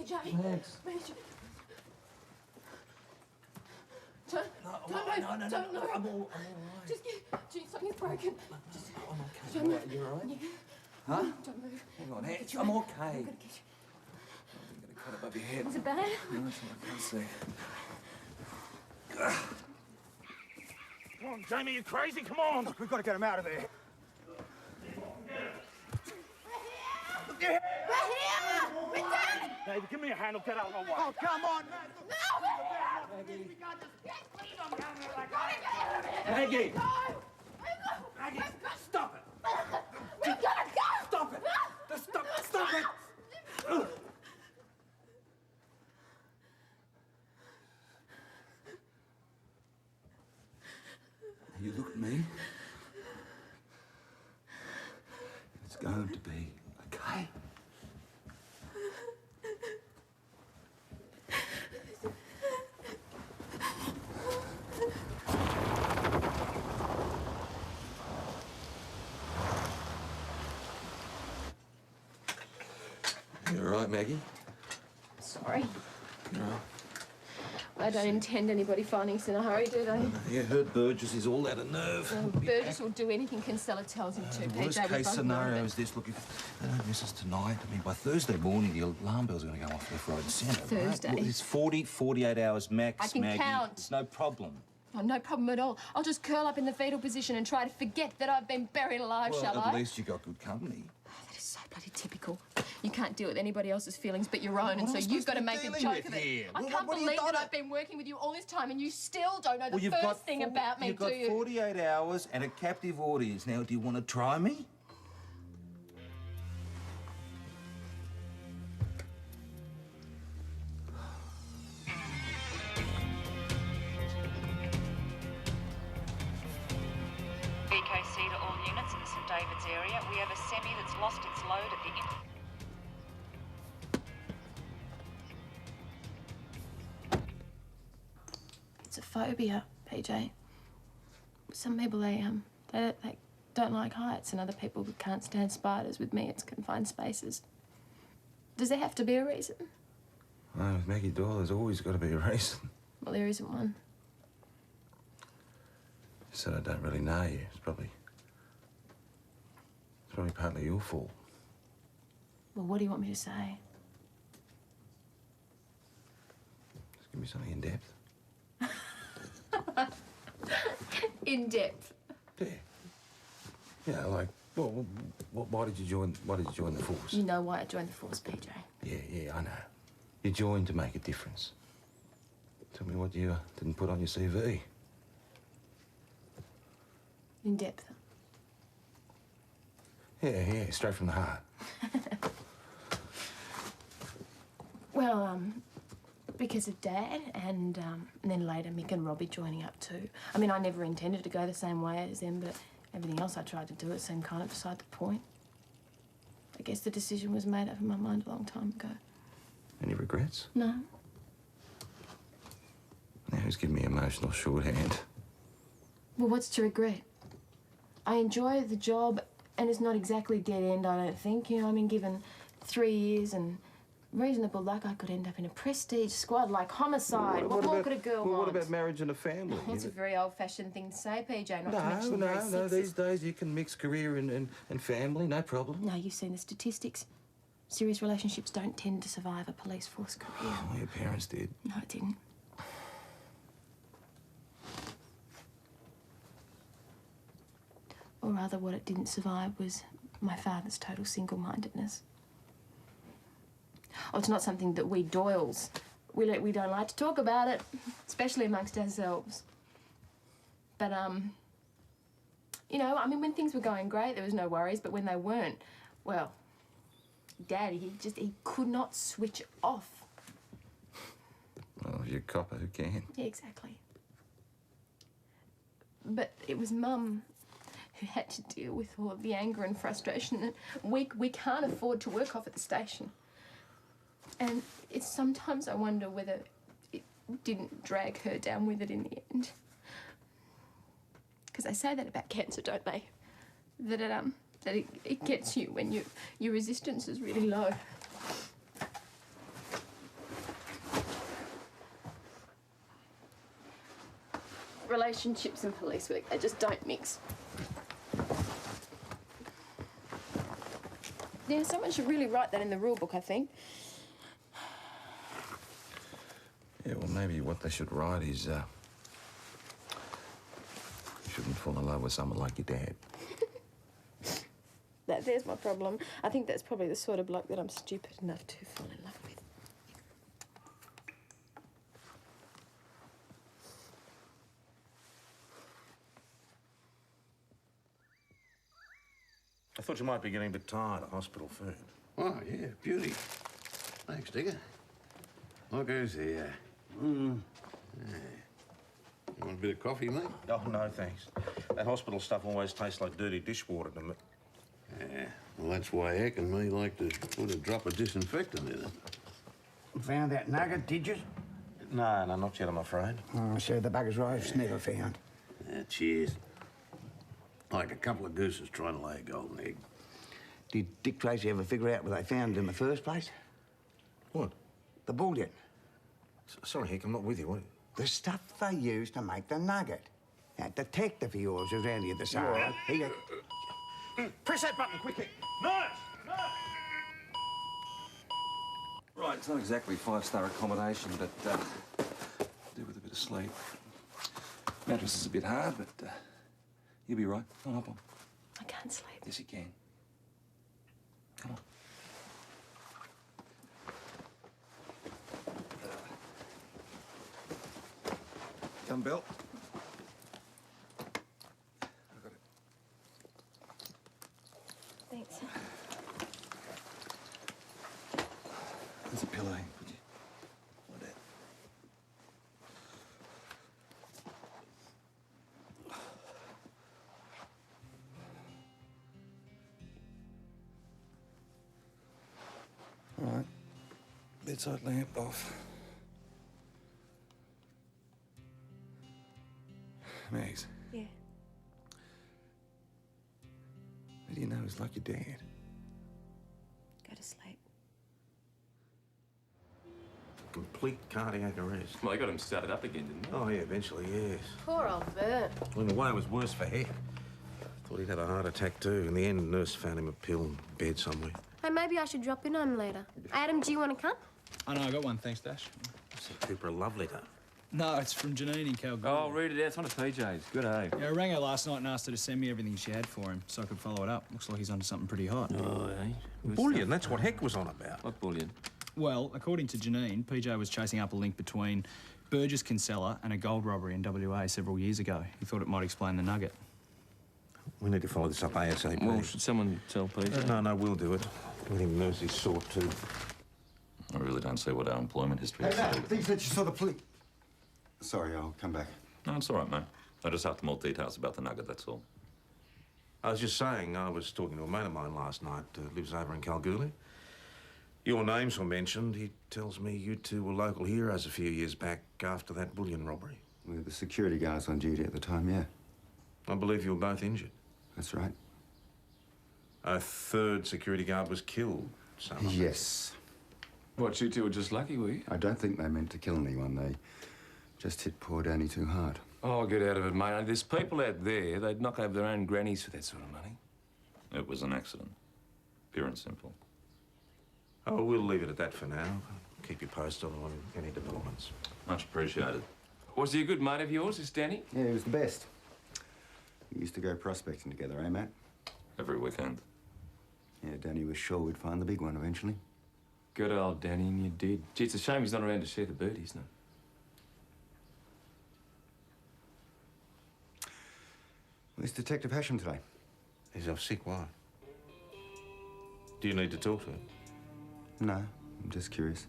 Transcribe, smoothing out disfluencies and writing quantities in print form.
BJ. Max. BJ. Don't move. Don't move. I'm all right. Just get... Something's broken. Just, I'm okay. Don't move. You all right? Yeah. Huh? Don't move. Hang on, Max. You I'm out. okay. I'm gonna get you. I'm going to cut above your head. Is it bad? No, it's not. I can't see. Come on, Jamie, you crazy? Come on! Look, we've got to get him out of there. We're here! We're down! David, give me a hand. I'll get out of my way. Oh, come on, man. No, we're here! Maggie! No! Maggie, stop it! We gotta go! Stop it! Just stop it! You look at me. It's going to be okay. You all right, Maggie? Sorry. You all right? I don't intend anybody finding us in a hurry, do they? You heard Burgess, he's all out of nerve. Burgess will do anything Kinsella tells him to. Worst PJ, we case both know scenario that. is this. Look, if they don't miss us tonight, I mean, by Thursday morning, the alarm bells are going to go off left, right and centre. Thursday? Right? Well, it's 48 hours max, I can Maggie. count. It's no problem. Oh, no problem at all. I'll just curl up in the fetal position and try to forget that I've been buried alive, Well, shall at I? least you got good company. That is so bloody typical. You can't deal with anybody else's feelings but your own, and so What am I you've supposed got to to be make a dealing joke with of it. here? I Well, can't what have you believe that done? I've been working with you all this time and you still don't know the Well, you've first got thing about me, you've do got you? 48 hours and a captive audience. Now, do you want to try me? BKC to all units in the St David's area. We have a semi that's lost its load at the... It's a phobia, PJ. Some people, they don't like heights, and other people can't stand spiders. With me, it's confined spaces. Does there have to be a reason? Well, with Maggie Doyle, there's always got to be a reason. Well, there isn't one. You said I don't really know you. It's probably partly your fault. Well, what do you want me to say? Just give me something in depth. In depth. Yeah. Yeah, like, well, why did you join the force? You know why I joined the force, PJ. Yeah, I know. You joined to make a difference. Tell me what you didn't put on your CV. In depth. Yeah, straight from the heart. Well, because of Dad, and then later Mick and Robbie joining up too. I mean, I never intended to go the same way as them, but everything else I tried to do, it seemed kind of beside the point. I guess the decision was made up in my mind a long time ago. Any regrets? No. Now who's giving me emotional shorthand? Well, what's to regret? I enjoy the job, and it's not exactly dead end, I don't think. You know, I mean, given 3 years and reasonable luck, I could end up in a prestige squad like Homicide. What more could a girl want? What about marriage and a family? It's a very old-fashioned thing to say, PJ, not to No, mention very no. sexist. These days you can mix career and family, no problem. No, you've seen the statistics. Serious relationships don't tend to survive a police force career. Oh, your parents did. No, it didn't. Or rather, what it didn't survive was my father's total single-mindedness. Oh, it's not something that we Doyles, we don't like to talk about it, especially amongst ourselves. But, you know, I mean, when things were going great, there was no worries, but when they weren't, well, Dad, he could not switch off. Well, if you're a copper, who can? Yeah, exactly. But it was Mum who had to deal with all of the anger and frustration, and we can't afford to work off at the station. And it's sometimes I wonder whether it didn't drag her down with it in the end. Because they say that about cancer, don't they? That it gets you when your resistance is really low. relationships and police work. They just don't mix. Yeah, someone should really write that in the rule book, I think. Yeah, well, maybe what they should write is, you shouldn't fall in love with someone like your dad. There's my problem. I think that's probably the sort of bloke that I'm stupid enough to fall in love with. I thought you might be getting a bit tired of hospital food. Oh, yeah, beauty. Thanks, Digger. Look who's here. Yeah. You want a bit of coffee, mate? Oh, no, thanks. That hospital stuff always tastes like dirty dishwater to me. Yeah, well, that's why Eck and me like to put a drop of disinfectant in it. Found that nugget, did you? No, not yet, I'm afraid. Oh, so the bugger's wife's never found. Cheers. Like a couple of gooses trying to lay a golden egg. Did Dick Tracy ever figure out where they found it in the first place? What? The bullion. Sorry, Hick, I'm not with you. What? The stuff they used to make the nugget. That detective of yours was round here this hour. He... Press that button, quickly. Nurse! Nurse! Right, it's not exactly five-star accommodation, but do with a bit of sleep. Mattress is a bit hard, but you'll be right. I'll hop on. I can't sleep. Yes, you can. Come on. Gun belt. I got it. Thanks. There's a pillow. Could you? Like that. All right. Bedside lamp off. Mags, Yeah. how do you know he's like your dad? Go to sleep. Complete cardiac arrest. Well, they got him started up again, didn't they? Oh, yeah, eventually, yes. Poor old Bert. Well, in a way, it was worse for Hick. Thought he'd had a heart attack, too. In the end, the nurse found him a pill in bed somewhere. Hey, maybe I should drop in on him later. Adam, do you want to come? Oh, no, I got one, thanks, Dash. Sent Cooper a love letter. No, it's from Janine in Kalgoorlie. Oh, read it out. It's one of PJ's. Good, eh? Yeah, I rang her last night and asked her to send me everything she had for him so I could follow it up. Looks like he's onto something pretty hot. Oh, eh? Good Bullion, stuff. that's what Hick was on about. What bullion? Well, according to Janine, PJ was chasing up a link between Burgess Kinsella and a gold robbery in WA several years ago. He thought it might explain the nugget. We need to follow this up ASAP. Well, should someone tell PJ? No, we'll do it. We think Mercy's sort, too. I really don't see what our employment history is. Things that you saw the police. Sorry, I'll come back. No, it's all right, mate. I just have more details about the nugget, that's all. I was just saying, I was talking to a mate of mine last night who lives over in Kalgoorlie. Your names were mentioned. He tells me you two were local heroes a few years back after that bullion robbery. We were the security guards on duty at the time, yeah. I believe you were both injured. That's right. A third security guard was killed. Yes. What, you two were just lucky, were you? I don't think they meant to kill anyone. They just hit poor Danny too hard. Oh, get out of it, mate. There's people out there, they'd knock over their own grannies for that sort of money. It was an accident. Pure and simple. Oh, we'll leave it at that for now. Keep you posted on any developments. Much appreciated. Was he a good mate of yours, this Danny? Yeah, he was the best. We used to go prospecting together, eh, Matt? Every weekend. Yeah, Danny was sure we'd find the big one eventually. Good old Danny, and you did. Gee, it's a shame he's not around to share the birdies, isn't it? Where's Detective Hasham today? He's off sick, why? Do you need to talk to him? No, I'm just curious.